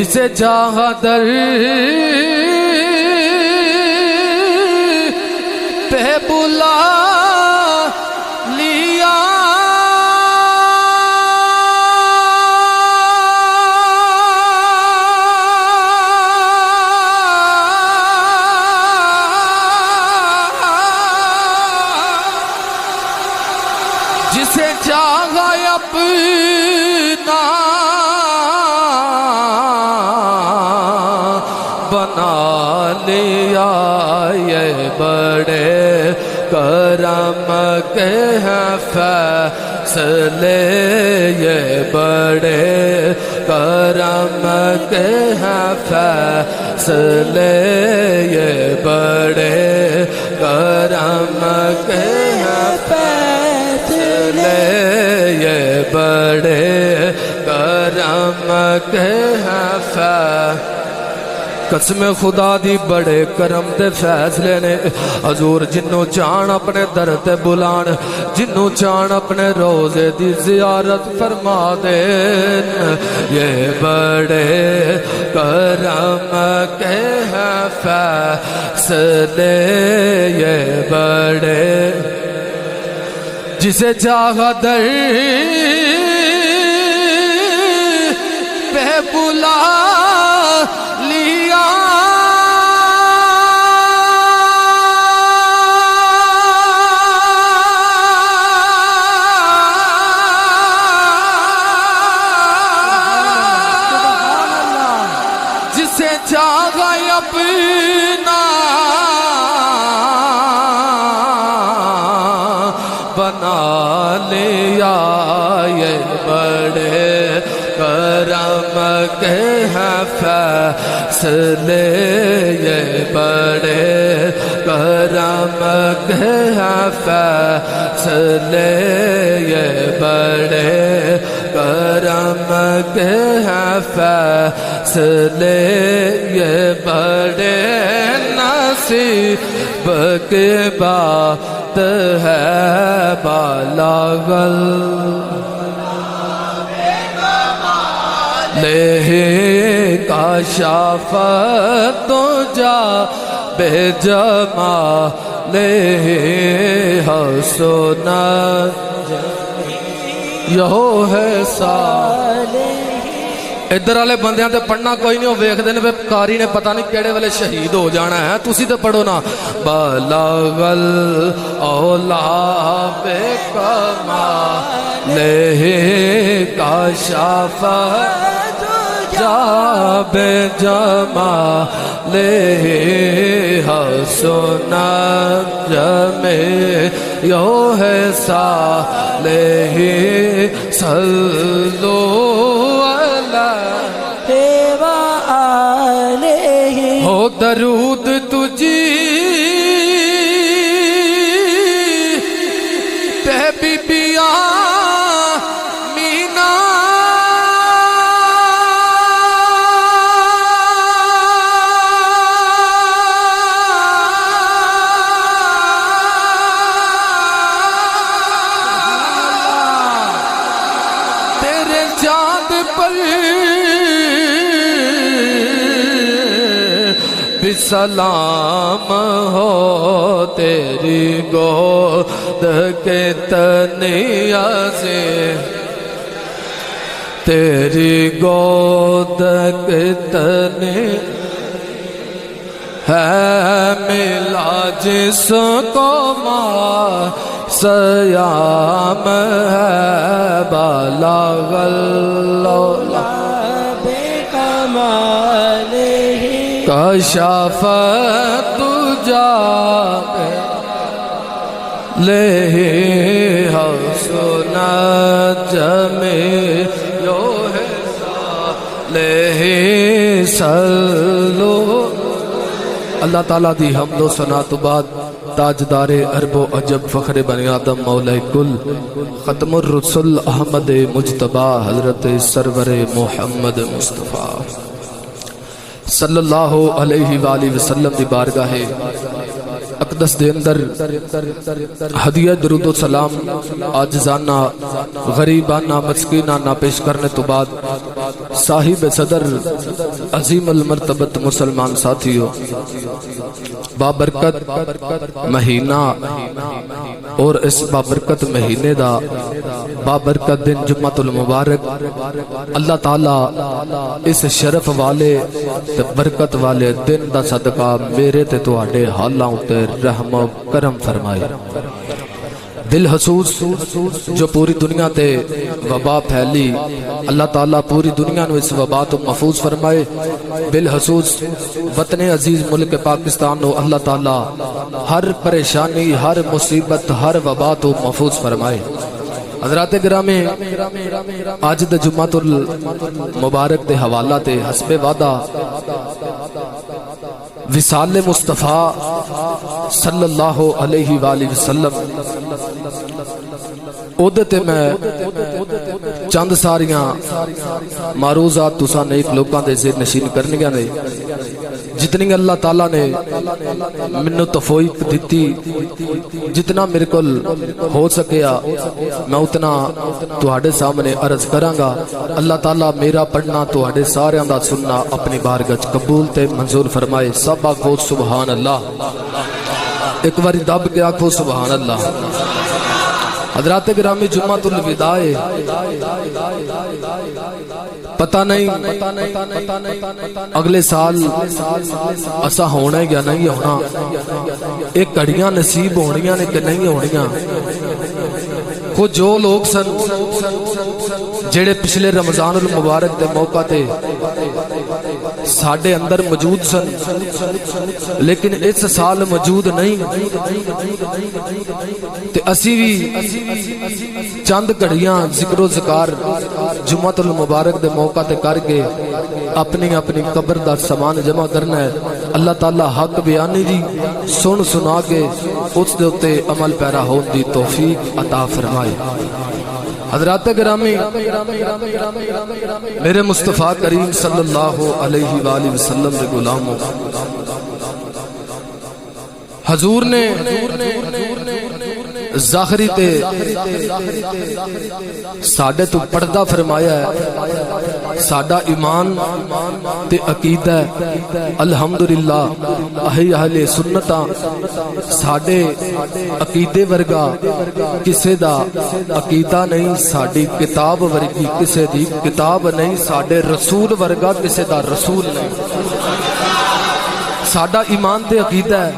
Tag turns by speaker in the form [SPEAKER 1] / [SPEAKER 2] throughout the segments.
[SPEAKER 1] جسے چاہا در پہ بلا لیا جسے چاہا اپنا بنا لیا یہ بڑے کرم کے ہیں فیصلے یہ بڑے کرم کے ہیں فیصلے یہ بڑے کرم کے ہیں فیصلے یہ بڑے کرم کے ہیں فیصلے قسم خدا دی بڑے کرم دے فیصلے نے حضور جنوں چان اپنے در تے بلان جنوں چان اپنے روزے دی زیارت فرما دین یہ بڑے کرم کے ہیں فیصلے یہ بڑے جسے چاہا در پہ بلا لیا جسے چاہا اپنا بنا لیا یہ بڑے کرم کے ہیں فیصلے یہ بڑے کرم کے ہیں فیصلے یہ بڑے کرم کے ہیں فیصلے یہ بڑے نصیب کے بات ہے بالاغل لے کا شافت تو جا بے جمالِ حسن یہو ہے ادھر والے بندیاں تے پڑھنا کوئی نہیں ہو ویکھ دے نے قاری نے پتہ نہیں کیڑے والے شہید ہو جانا ہے تسی تے پڑھو نا بلغل اولا بے کمالِ کاشفت جا بے جمالِ حسن جمع یو ہے صالح صلو ہو درود تجھی پہ بی بیا مینا تیرے چاند پر سلام ہو تیری گود کے تنیا سے تیری گود کے تنیا ہے ملا جس کو ماں سیام ہے بالاغل کشافت تجا لے حسن جمع یو ہے صالح صلو اللہ تعالیٰ دی حمد و ثنا تو بعد تاجدار عرب و عجب فخر بنی آدم مولا کل ختم الرسل احمد مجتبی حضرت سرور محمد مصطفیٰ صلی اللہ علیہ وآلہ وسلم دی بارگاہ اقدس دے اندر ہدیہ درود و سلام عاجزانہ غریبانہ مسکینانہ پیش کرنے تو بعد صاحب صدر عظیم المرتبت مسلمان ساتھیوں، بابرکت مہینہ اور اس بابرکت مہینے دا بابرکت دن جمعۃ المبارک اللہ تعالی اس شرف والے تے برکت والے دن دا صدقہ میرے تے تواڈے حالاں تے رحم و کرم فرمائے۔ دل حسوس جو پوری دنیا تے وبا پھیلی، اللہ تعالیٰ پوری دنیا نو اس وبا تو محفوظ فرمائے۔ بالخصوص وطن عزیز ملک پاکستان نو اللہ تعالیٰ ہر پریشانی، ہر مصیبت، ہر وبا تو محفوظ فرمائے۔ حضرات گرامی، آج دا جمعۃ المبارک دے حوالہ تے حسب وعدہ وصال مصطفیٰ صلی اللہ علیہ وآلہ وسلم اودتے میں چند ساریاں معروضات تساں نیک لوکاں دے زیر نشین کرنیاں نے، جتنی اللہ تعالیٰ نے منو توفیق دیتی، جتنا میرے کول ہو سکیا میں اتنا تواڈے سامنے عرض کراں گا۔ اللہ تعالیٰ میرا پڑھنا تواڈے ساریاں دا سننا اپنی بارگاہ قبول تے منظور فرمائے۔ سب آکھو سبحان اللہ، ایک باری دب کے آکھو سبحان اللہ۔ حضرات گرامی، جمعۃ الوداع پتہ نہیں اگلے سال ایسا ہونا ہے یا نہیں ہونا، ایک گھڑیاں نصیب ہونیاں نے کہ نہیں ہونیاں۔ کو جو لوگ سن جڑے پچھلے رمضان المبارک دے موقع تے ساڈے اندر موجود سن لیکن اس سال موجود نہیں، تے اسی بھی چند گھڑیاں ذکر و ذکار جمعۃ المبارک دے موقع تے کر کے اپنی اپنی قبر دا سامان جمع کرنا ہے۔ اللہ تعالیٰ حق بیانی دی سن سنا کے اس دے اتے عمل پیرا ہون دی توفیق عطا فرمائے۔ حضرات گرامی، میرے مصطفیٰ کریم صلی اللہ علیہ وآلہ وسلم دے غلاموں، حضور نے ظاہری تے ساڈے تو پردہ فرمایا ہے، ساڈا ایمان تے عقیدہ الحمدللہ اہل سنتاں ساڈے عقیدے ورگا کسے دا عقیدہ نہیں، ساڈی کتاب ورگی کسے دی کتاب نہیں، ساڈے رسول ورگا کسے دا رسول نہیں۔ ساڈا ایمان تے عقیدہ ہے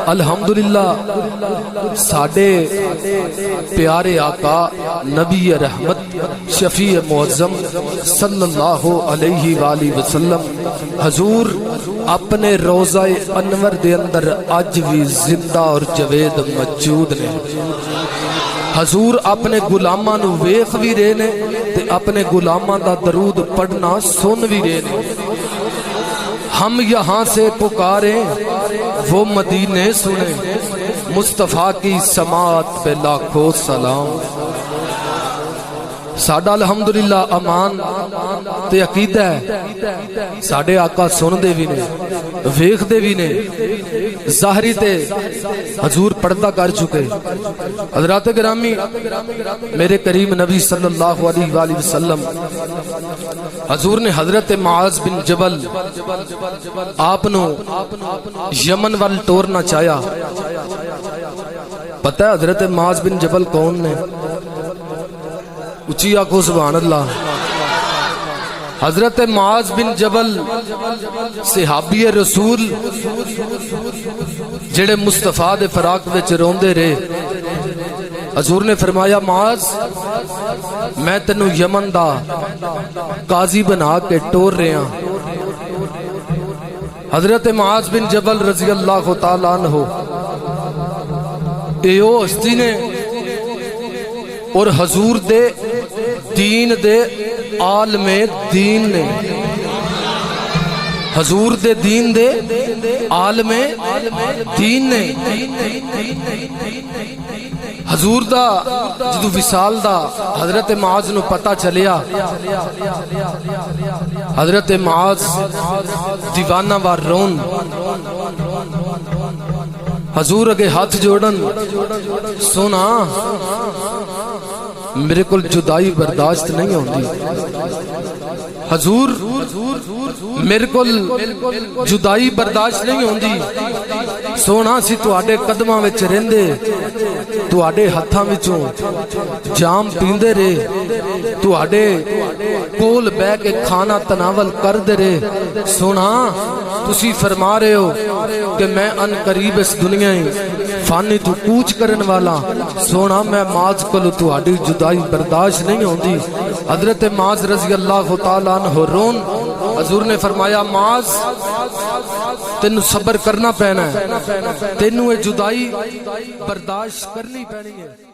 [SPEAKER 1] الحمدللہ ساڈے پیارے آقا نبی رحمت شفیع معظم صلی اللہ علیہ وآلہ وسلم حضور اپنے روضہ انور دے اندر اج بھی زندہ اور جوید موجود نے۔ حضور اپنے غلاماں نو ویکھ بھی رہے نے تے اپنے غلاماں دا درود پڑھنا سن بھی رہے نے۔ ہم یہاں سے پکاریں وہ مدینے سنیں، مصطفیٰ کی سماعت پہ لاکھوں سلام۔ ساڈا الحمدللہ امان تے عقیدہ ہے، ساڈے آقا سن دے بھی نے، ویکھ دے بھی نے، ظاہری تے حضور پردہ کر چکے۔ حضرات گرامی، میرے کریم نبی صلی اللہ علیہ وآلہ وسلم حضور نے حضرت معاذ بن جبل آپ نو یمن وال ٹورنا چاہیا۔ پتہ ہے حضرت معاذ بن جبل کون نے؟ اچھی آنکھوں سبحان اللہ۔ حضرت معاذ بن جبل صحابی رسول جڑے مصطفیٰ دے فراق وچ روندے رہے، حضور نے فرمایا معاذ میں تینوں یمن دا قاضی بنا کے ٹور رہے ہیں۔ حضرت معاذ بن جبل رضی اللہ تعالیٰ عنہ ایو ہستی نے اور حضور دے دین دے عالم دین نے، حضور دے دین دے عالم دین نے۔ حضور دا جدو وصال دا حضرت معاذ نو پتہ چلیا، حضرت معاذ دیوانہ وار رون حضور اگے ہاتھ جوڑن سونا میرے کو جدائی برداشت نہیں ہوندی حضور میرے کو جدائی برداشت نہیں ہوندی سونا سی تواڈے قدماں وچ رہندے تواڈے ہتھاں وچوں جام پیندے رہے تواڈے کول بیٹھ کے کھانا تناول کردے رہے سونا تسی فرما رہے ہو کہ میں ان قریب اس دنیا فانی تو کوچ کرن والا سونا میں معاذ کولو تواڈی جدائی برداشت نہیں ہوندی حضرت معاذ رضی اللہ تعالیٰ عنہ رون حضور نے فرمایا معاذ تینو صبر کرنا پینا ہے تینو یہ جدائی برداشت کرنی پینی ہے